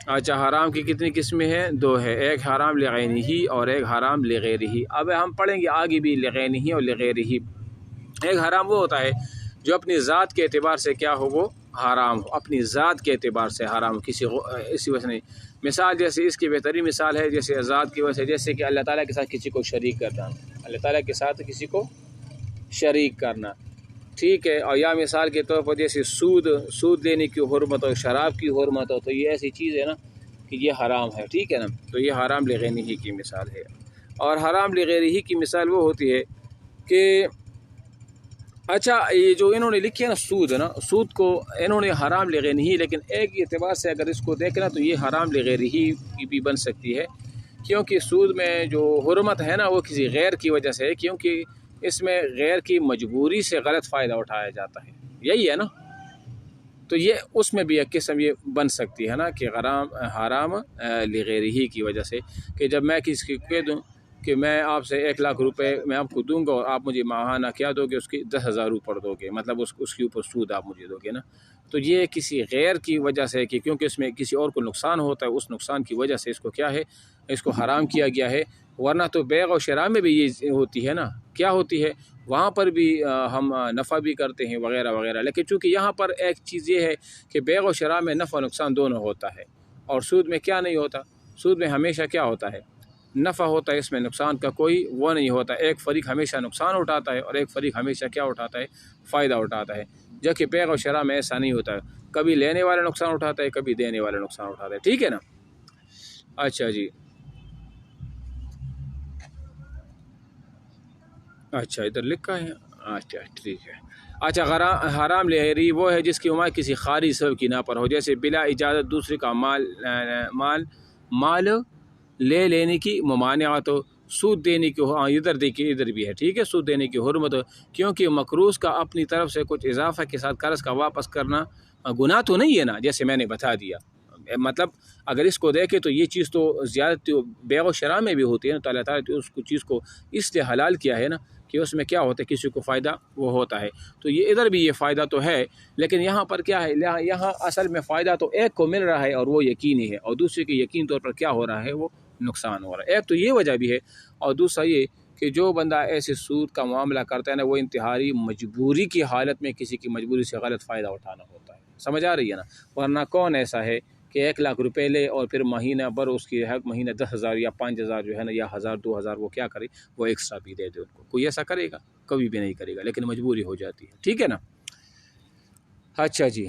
اچھا، حرام کی کتنی قسمیں ہیں؟ دو ہے، ایک حرام لغیرہ اور ایک حرام لغیرہ۔ اب ہم پڑھیں گے آگے بھی لغیرہ اور لغیرہ۔ ایک حرام وہ ہوتا ہے جو اپنی ذات کے اعتبار سے کیا ہو، وہ حرام ہو، اپنی ذات کے اعتبار سے حرام، اسی وجہ سے نہیں۔ مثال جیسے اس کی بہترین مثال ہے جیسے ذات کی وجہ سے، جیسے کہ اللہ تعالیٰ کے ساتھ کسی کو شریک کرنا، اللہ تعالیٰ کے ساتھ کسی کو شریک کرنا، ٹھیک ہے۔ اور یا مثال کے طور پر جیسے سود لینے کی حرمت ہو، شراب کی حرمت ہو، تو یہ ایسی چیز ہے نا کہ یہ حرام ہے، ٹھیک ہے نا۔ تو یہ حرام لغیرہ کی مثال ہے۔ اور حرام لغیرہ کی مثال وہ ہوتی ہے کہ اچھا یہ جو انہوں نے لکھی ہے نا سود ہے نا، سود کو انہوں نے حرام لغیرہ، لیکن ایک اعتبار سے اگر اس کو دیکھنا تو یہ حرام لغیرہ کی بھی بن سکتی ہے، کیونکہ سود میں جو حرمت ہے نا وہ کسی غیر کی وجہ سے ہے، کیونکہ اس میں غیر کی مجبوری سے غلط فائدہ اٹھایا جاتا ہے، یہی ہے نا۔ تو یہ اس میں بھی ایک قسم یہ بن سکتی ہے نا کہ حرام لغیرہ کی وجہ سے، کہ جب میں کسی کو کہہ دوں کہ میں آپ سے 1,00,000 روپے میں آپ کو دوں گا اور آپ مجھے ماہانہ کیا دو گے، اس کی 10,000 اوپر دو گے، مطلب اس کے اوپر سود آپ مجھے دو گے نا۔ تو یہ کسی غیر کی وجہ سے کہ کیونکہ اس میں کسی اور کو نقصان ہوتا ہے، اس نقصان کی وجہ سے اس کو کیا ہے، اس کو حرام کیا گیا ہے۔ ورنہ تو بیع و شراء میں بھی یہ ہوتی ہے نا، کیا ہوتی ہے، وہاں پر بھی ہم نفع بھی کرتے ہیں وغیرہ وغیرہ، لیکن چونکہ یہاں پر ایک چیز یہ ہے کہ بیع و شراء میں نفع و نقصان دونوں ہوتا ہے، اور سود میں کیا نہیں ہوتا، سود میں ہمیشہ کیا ہوتا ہے، نفع ہوتا ہے، اس میں نقصان کا کوئی وہ نہیں ہوتا۔ ایک فریق ہمیشہ نقصان اٹھاتا ہے اور ایک فریق ہمیشہ کیا اٹھاتا ہے، فائدہ اٹھاتا ہے، جبکہ بیع و شراء میں ایسا نہیں ہوتا ہے، کبھی لینے والا نقصان اٹھاتا ہے، کبھی دینے والا نقصان اٹھاتا ہے، ٹھیک ہے نا۔ اچھا جی، اچھا ادھر لکھا ہے، اچھا ٹھیک ہے۔ اچھا، حرام لغیرہ وہ ہے جس کی عمر کسی خارجی سبب کی نہ پر ہو، جیسے بلا اجازت دوسرے کا مال لے لینے کی ممانعت ہو، سود دینے کی ہو، ادھر دیکھیے ادھر بھی ہے، ٹھیک ہے، سود دینے کی حرمت ہو، کیونکہ مقروض کا اپنی طرف سے کچھ اضافہ کے ساتھ قرض کا واپس کرنا گناہ تو نہیں ہے نا، جیسے میں نے بتا دیا۔ مطلب اگر اس کو دیکھیں تو یہ چیز تو زیادتی بیع و شراء میں بھی ہوتی ہے نا، تو اللہ تعالیٰ نے اس چیز کو اس لیے حلال کیا ہے نا کہ اس میں کیا ہوتا ہے، کسی کو فائدہ وہ ہوتا ہے۔ تو یہ ادھر بھی یہ فائدہ تو ہے، لیکن یہاں پر کیا ہے، یہاں اصل میں فائدہ تو ایک کو مل رہا ہے اور وہ یقینی ہے، اور دوسرے کے یقین طور پر کیا ہو رہا ہے، وہ نقصان ہو رہا ہے۔ ایک تو یہ وجہ بھی ہے، اور دوسرا یہ کہ جو بندہ ایسے سود کا معاملہ کرتا ہے نا، وہ انتہائی مجبوری کی حالت میں کسی کی مجبوری سے غلط فائدہ اٹھانا ہوتا ہے، سمجھ آ رہی ہے نا۔ ورنہ کون ایسا ہے کہ 1,00,000 روپے لے اور پھر مہینہ بھر اس کی ہر مہینہ 10,000 یا 5,000 جو ہے نا، یا 1,000 2,000 وہ کیا کرے، وہ ایکسٹرا بھی دے دے ان کو، کوئی ایسا کرے گا؟ کبھی بھی نہیں کرے گا، لیکن مجبوری ہو جاتی ہے، ٹھیک ہے نا۔ اچھا جی،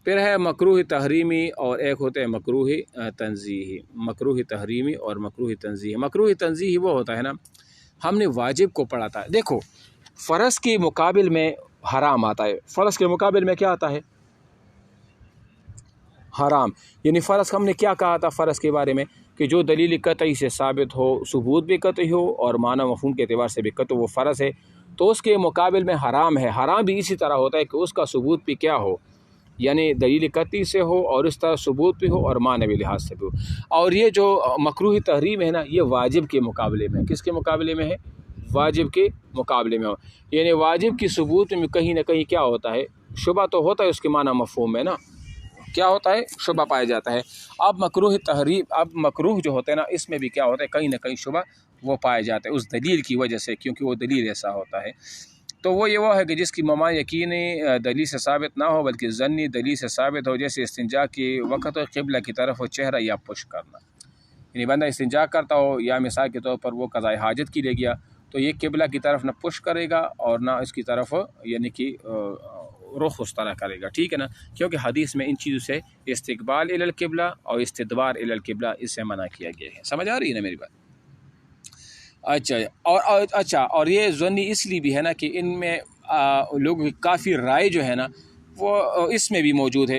پھر ہے مکروہ تحریمی اور ایک ہوتا ہے مکروہ تنزیہی۔ مکروہ تحریمی اور مکروہ تنزیہی۔ مکروہ تنزیہی وہ ہوتا ہے نا، ہم نے واجب کو پڑھا تھا، دیکھو فرض کے مقابل میں حرام آتا ہے، فرض کے مقابل میں کیا آتا ہے، حرام۔ یعنی فرض ہم نے کیا کہا تھا فرض کے بارے میں، کہ جو دلیل قطعی سے ثابت ہو، ثبوت بھی قطعی ہو اور معنی مفہوم کے اعتبار سے بھی قطعی، وہ فرض ہے، تو اس کے مقابل میں حرام ہے۔ حرام بھی اسی طرح ہوتا ہے کہ اس کا ثبوت بھی کیا ہو، یعنی دلیل قطعی سے ہو اور اس طرح ثبوت بھی ہو اور معنوی لحاظ سے بھی ہو۔ اور یہ جو مکروہ تحریم ہے نا، یہ واجب کے مقابلے میں، کس کے مقابلے میں ہے، واجب کے مقابلے میں ہو، یعنی واجب کی ثبوت میں کہیں نہ کہیں کیا ہوتا ہے، شبہ تو ہوتا ہے، اس کے معنی مفہوم میں نا کیا ہوتا ہے، شبہ پایا جاتا ہے۔ اب مکروہ تحریم، اب مکروہ جو ہوتا ہے نا، اس میں بھی کیا ہوتا ہے، کہیں نہ کہیں شبہ وہ پایا جاتا ہے اس دلیل کی وجہ سے، کیونکہ وہ دلیل ایسا ہوتا ہے۔ تو وہ ہے کہ جس کی مما یقینی دلیل سے ثابت نہ ہو بلکہ ظنی دلیل سے ثابت ہو، جیسے استنجا کی وقت قبلہ کی طرف ہو چہرہ یا پشت کرنا، یعنی بندہ استنجا کرتا ہو یا مثال کے طور پر وہ قضاء حاجت کی لے گیا، تو یہ قبلہ کی طرف نہ پشت کرے گا اور نہ اس کی طرف یعنی کہ رخ اس طرح کرے گا، ٹھیک ہے نا، کیونکہ حدیث میں ان چیزوں سے استقبال الی القبلہ اور استدبار الی القبلہ اس سے منع کیا گیا ہے، سمجھ آ رہی ہے نا میری بات۔ اچھا اور یہ ظنی اس لیے بھی ہے نا کہ ان میں لوگ کافی رائے جو ہے نا وہ اس میں بھی موجود ہے۔